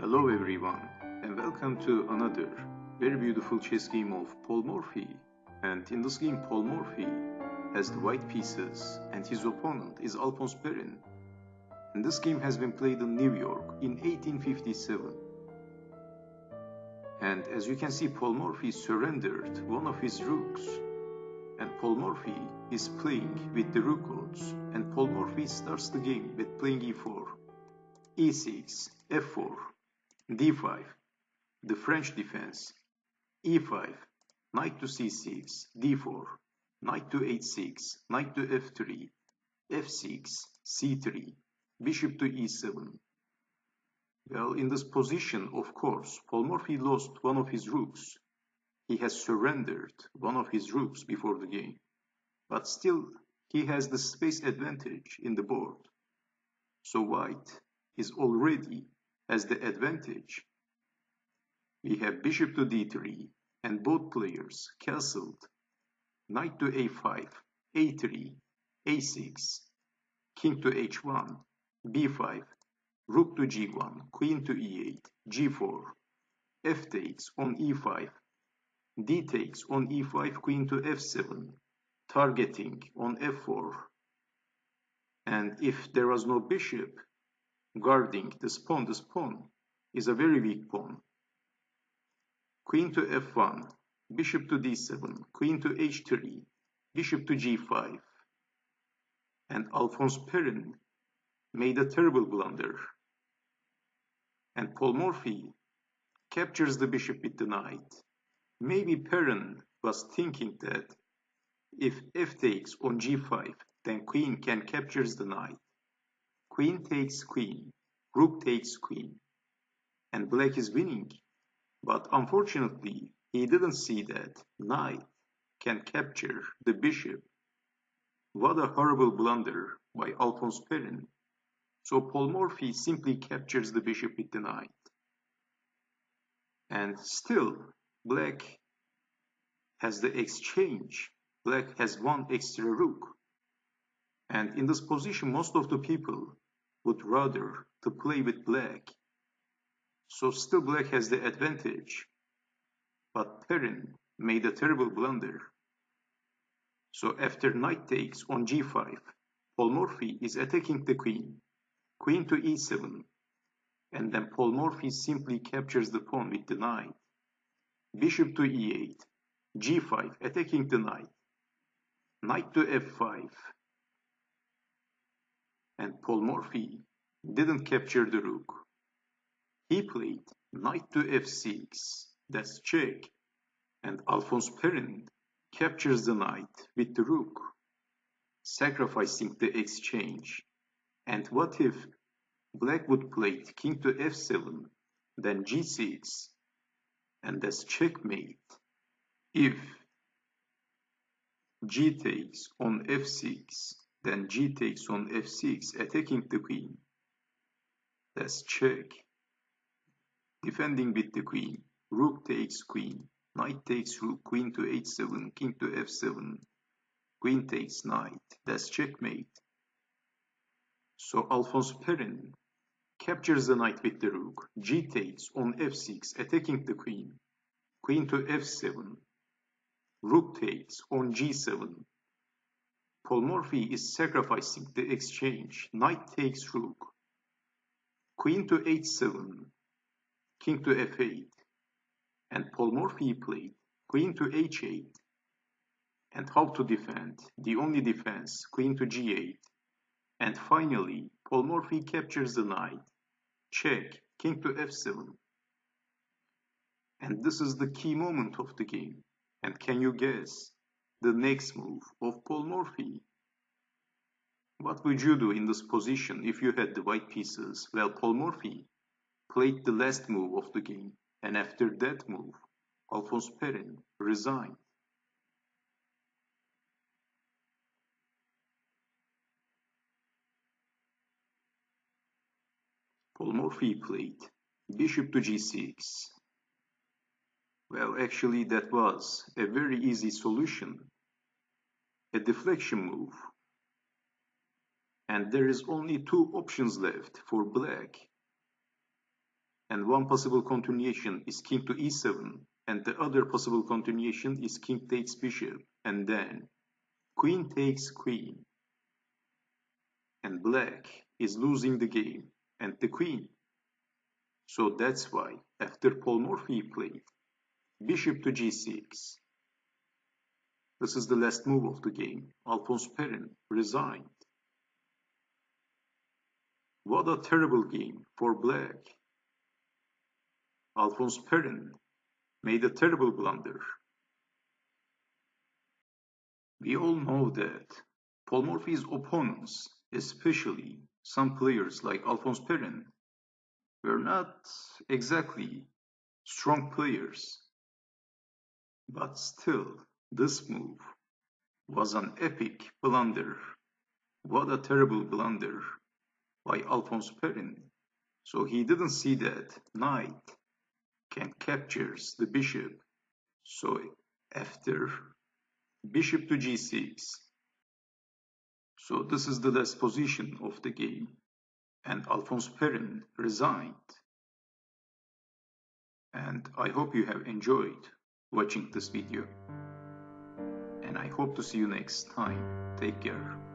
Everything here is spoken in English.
Hello everyone, and welcome to another very beautiful chess game of Paul Morphy. And in this game, Paul Morphy has the white pieces, and his opponent is Alphonse Perrin. And this game has been played in New York in 1857. And as you can see, Paul Morphy surrendered one of his rooks. And Paul Morphy is playing with the rook odds. And Paul Morphy starts the game with playing e4, e6, f4, d5, the French defense, e5, knight to c6, d4, knight to h6, knight to f3, f6, c3, bishop to e7. Well, in this position, of course, Paul Morphy lost one of his rooks. He has surrendered one of his rooks before the game, but still he has the space advantage in the board. So white is already has the advantage. We have bishop to d3, and both players castled knight to a5, a3, a6, king to h1, b5, rook to g1, queen to e8, g4, f takes on e5, d takes on e5, queen to f7, targeting on f4. And if there was no bishop guarding this pawn is a very weak pawn. Queen to f1, bishop to d7, queen to h3, bishop to g5. And Alphonse Perrin made a terrible blunder. And Paul Morphy captures the bishop with the knight. Maybe Perrin was thinking that if f takes on g5, then queen can capture the knight. Queen takes queen, rook takes queen, and black is winning. But unfortunately, he didn't see that knight can capture the bishop. What a horrible blunder by Alphonse Perrin. So Paul Morphy simply captures the bishop with the knight. And still, black has the exchange. Black has one extra rook. And in this position, most of the people would rather to play with black. So still black has the advantage. But Perrin made a terrible blunder. So after knight takes on g5, Paul Morphy is attacking the queen. Queen to e7. And then Paul Morphy simply captures the pawn with the knight. Bishop to e8. g5 attacking the knight. Knight to f5. And Paul Morphy didn't capture the rook. He played knight to f6, that's check, and Alphonse Perrin captures the knight with the rook, sacrificing the exchange. And what if black would play king to f7, then g6, and that's checkmate. If g takes on f6, then g takes on f6, attacking the queen, that's check. Defending with the queen, rook takes queen, knight takes rook, queen to h7, king to f7, queen takes knight, that's checkmate. So Alphonse Perrin captures the knight with the rook, g takes on f6, attacking the queen, queen to f7, rook takes on g7. Paul Morphy is sacrificing the exchange, knight takes rook, queen to h7, king to f8, and Paul Morphy played queen to h8. And how to defend? The only defense, queen to g8. And finally, Paul Morphy captures the knight, check, king to f7. And this is the key moment of the game. And can you guess the next move of Paul Morphy? What would you do in this position if you had the white pieces? Well, Paul Morphy played the last move of the game, and after that move, Alphonse Perrin resigned. Paul Morphy played bishop to g6. Well, actually that was a very easy solution, a deflection move. And there is only two options left for black. and one possible continuation is king to e7, and the other possible continuation is king takes bishop, and then queen takes queen, and black is losing the game and the queen. So that's why after Paul Morphy played bishop to g6, this is the last move of the game, Alphonse Perrin resigned. What a terrible game for black. Alphonse Perrin made a terrible blunder. We all know that Paul Morphy's opponents, especially some players like Alphonse Perrin, were not exactly strong players. But still, this move was an epic blunder. What a terrible blunder by Alphonse Perrin. So he didn't see that knight can captures the bishop. So after bishop to g6, so this is the last position of the game, and Alphonse Perrin resigned. And I hope you have enjoyed watching this video, and I hope to see you next time. Take care.